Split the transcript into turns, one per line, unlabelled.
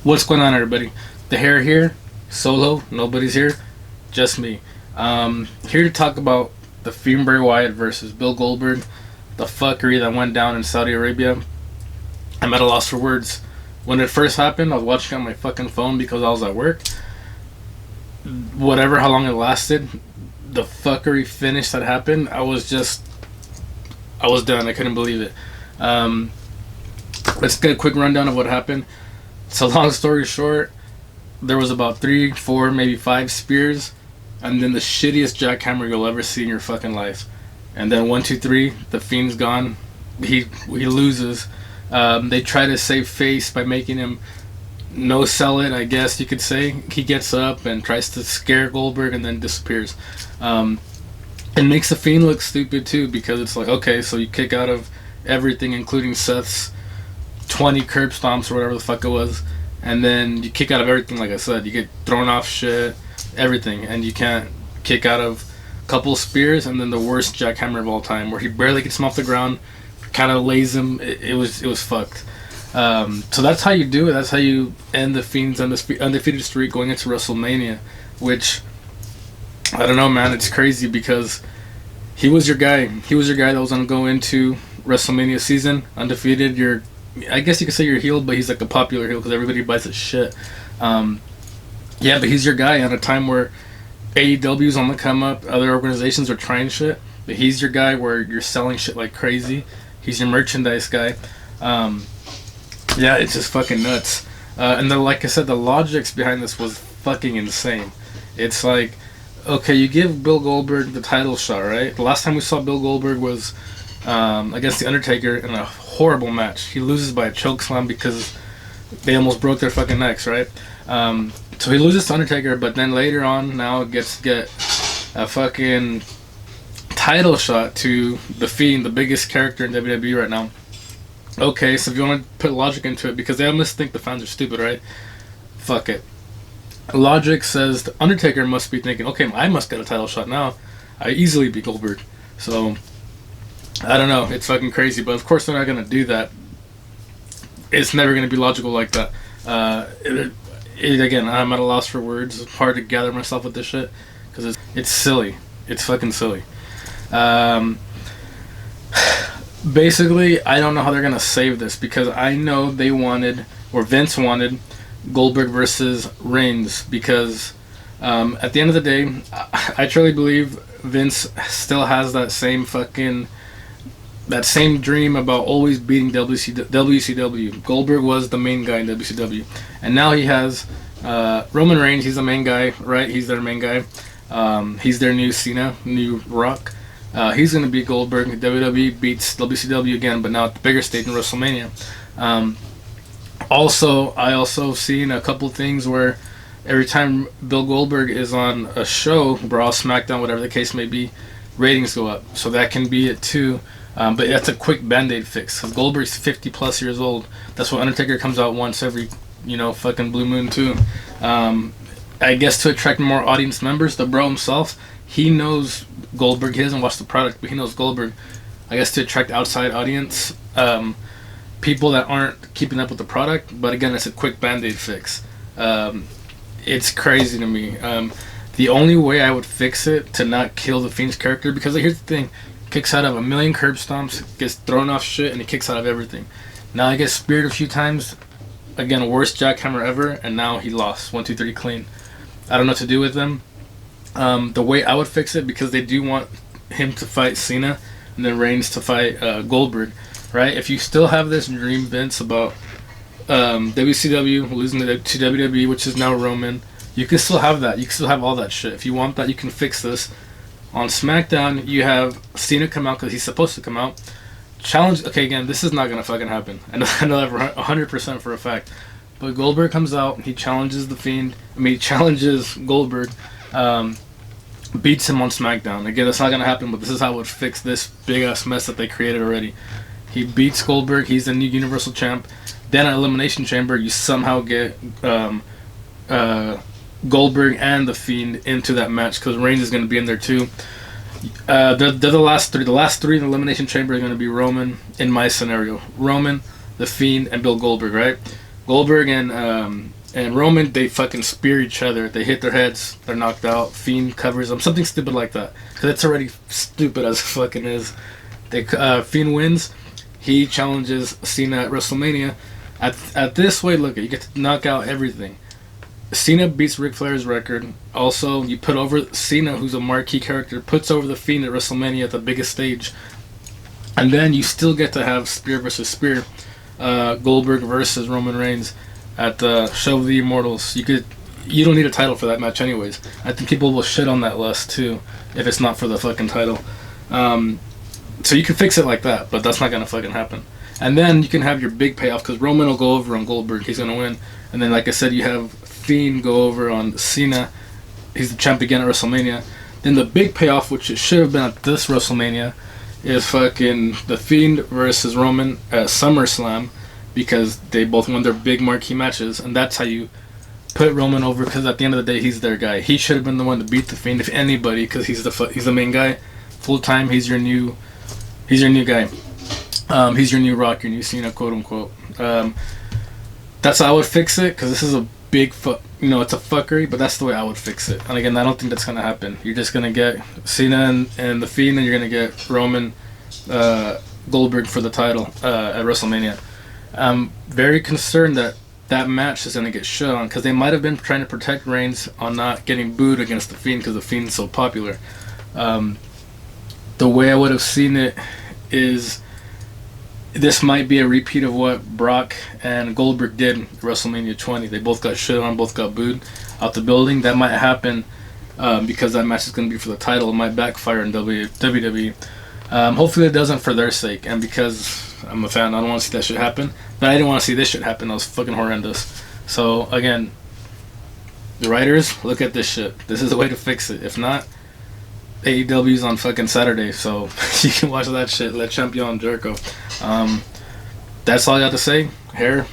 What's going on, everybody? The hair here, solo, nobody's here, just me. Here to talk about the Fiend Bray Wyatt versus Bill Goldberg, the fuckery that went down in Saudi Arabia. I'm at a loss for words. When it first happened, I was watching on my fucking phone because I was at work. Whatever, how long it lasted, the fuckery finish that happened, I was done. I couldn't believe it. Let's get a quick rundown of what happened. So long story short, there was about 3, 4, maybe 5 spears, and then the shittiest jackhammer you'll ever see in your fucking life. And then 1, 2, 3, the Fiend's gone. He loses. They try to save face by making him no sell it, I guess you could say. He gets up and tries to scare Goldberg and then disappears. It makes the Fiend look stupid too, because it's like, okay, so you kick out of everything, including Seth's 20 curb stomps or whatever the fuck it was, and then you kick out of everything. Like I said, you get thrown off shit, everything, and you can't kick out of a couple spears, and then the worst jackhammer of all time, where he barely gets him off the ground, kind of lays him. It was fucked. So that's how you do it. That's how you end the Fiend's undefeated streak going into WrestleMania, which, I don't know, man, it's crazy because he was your guy. He was your guy that was going to go into WrestleMania season undefeated. I guess you could say you're heel, but he's like a popular heel because everybody buys his shit. Yeah, but he's your guy at a time where AEW's on the come up. Other organizations are trying shit, but he's your guy where you're selling shit like crazy. He's your merchandise guy. Yeah, it's just fucking nuts. And then, like I said, the logics behind this was fucking insane. It's like, okay, you give Bill Goldberg the title shot, right? The last time we saw Bill Goldberg was against The Undertaker in a horrible match. He loses by a chokeslam because they almost broke their fucking necks, right? So he loses to Undertaker, but then later on now gets to get a fucking title shot to The Fiend, the biggest character in WWE right now. Okay, so if you want to put logic into it, because they almost think the fans are stupid, right? Fuck it. Logic says the Undertaker must be thinking, okay, I must get a title shot now. I easily beat Goldberg. So I don't know, it's fucking crazy, but of course they're not going to do that. It's never going to be logical like that. Again, I'm at a loss for words. It's hard to gather myself with this shit, because it's silly. It's fucking silly. Basically, I don't know how they're going to save this, because I know they wanted, or Vince wanted, Goldberg versus Reigns, because at the end of the day, I truly believe Vince still has that same dream about always beating WCW. Goldberg was the main guy in WCW, and now he has Roman Reigns. He's the main guy, right? He's their main guy. He's their new Cena, new Rock. He's going to beat Goldberg. WWE beats WCW again, but now at the bigger stage in WrestleMania. I also seen a couple things where every time Bill Goldberg is on a show, Raw, SmackDown, whatever the case may be, ratings go up. So that can be it too. But that's a quick band-aid fix. Because Goldberg's 50 plus years old. That's why Undertaker comes out once every, fucking blue moon too. I guess to attract more audience members, the bro himself, he knows Goldberg. He doesn't watch the product, but he knows Goldberg. I guess to attract outside audience, people that aren't keeping up with the product. But again, it's a quick band-aid fix. It's crazy to me. The only way I would fix it to not kill the Fiend's character, because here's the thing, kicks out of a million curb stomps, gets thrown off shit, and he kicks out of everything. Now he gets speared a few times. Again, worst jackhammer ever, and now he lost 1, 2, 3 clean. I don't know what to do with them. The way I would fix it, because they do want him to fight Cena and then Reigns to fight Goldberg, right? If you still have this dream, Vince, about WCW losing to WWE, which is now Roman, you can still have that. You can still have all that shit. If you want that, you can fix this. On SmackDown, you have Cena come out because he's supposed to come out. Challenge. Okay, again, this is not gonna fucking happen. I know that 100% for a fact. But Goldberg comes out. He challenges the Fiend. He challenges Goldberg. Beats him on SmackDown. Again, that's not gonna happen. But this is how it would fix this big ass mess that they created already. He beats Goldberg. He's the new Universal Champ. Then at Elimination Chamber, you somehow get Goldberg and the Fiend into that match, because Reigns is going to be in there too. They're the last three. The last three in the Elimination Chamber are going to be Roman, in my scenario. Roman, the Fiend, and Bill Goldberg, right? Goldberg and Roman, they fucking spear each other. They hit their heads. They're knocked out. Fiend covers them. Something stupid like that. Because it's already stupid as it fucking is. Fiend wins. He challenges Cena at WrestleMania. At this way, look, you get to knock out everything. Cena beats Ric Flair's record. Also, you put over Cena, who's a marquee character, puts over the Fiend at WrestleMania at the biggest stage. And then you still get to have spear versus spear. Goldberg versus Roman Reigns at the Show of the Immortals. You don't need a title for that match anyways. I think people will shit on that less too if it's not for the fucking title. So you can fix it like that, but that's not gonna fucking happen. And then you can have your big payoff because Roman will go over on Goldberg. He's gonna win. And then, like I said, you have Fiend go over on Cena. He's the champ again at WrestleMania. Then the big payoff, which it should have been at this WrestleMania, is fucking the Fiend versus Roman at SummerSlam, because they both won their big marquee matches, and that's how you put Roman over. Because at the end of the day, he's their guy. He should have been the one to beat the Fiend, if anybody, because he's the main guy, full time. He's your new guy. He's your new Rock, your new Cena, quote unquote. That's how I would fix it, because this is a big it's a fuckery, but that's the way I would fix it. And again, I don't think that's gonna happen. You're just gonna get Cena and the Fiend, and you're gonna get Roman Goldberg for the title at WrestleMania. I'm very concerned that match is gonna get shut on, because they might have been trying to protect Reigns on not getting booed against the Fiend, because the Fiend's so popular. The way I would have seen it is, this might be a repeat of what Brock and Goldberg did at WrestleMania 20. They both got shit on, both got booed out the building. That might happen because that match is going to be for the title. It might backfire in WWE. Hopefully it doesn't, for their sake. And because I'm a fan, I don't want to see that shit happen. But I didn't want to see this shit happen. That was fucking horrendous. So, again, the writers, look at this shit. This is the way to fix it. If not, AEW's on fucking Saturday, so you can watch that shit. Let Champion Jericho. That's all I got to say. Hair,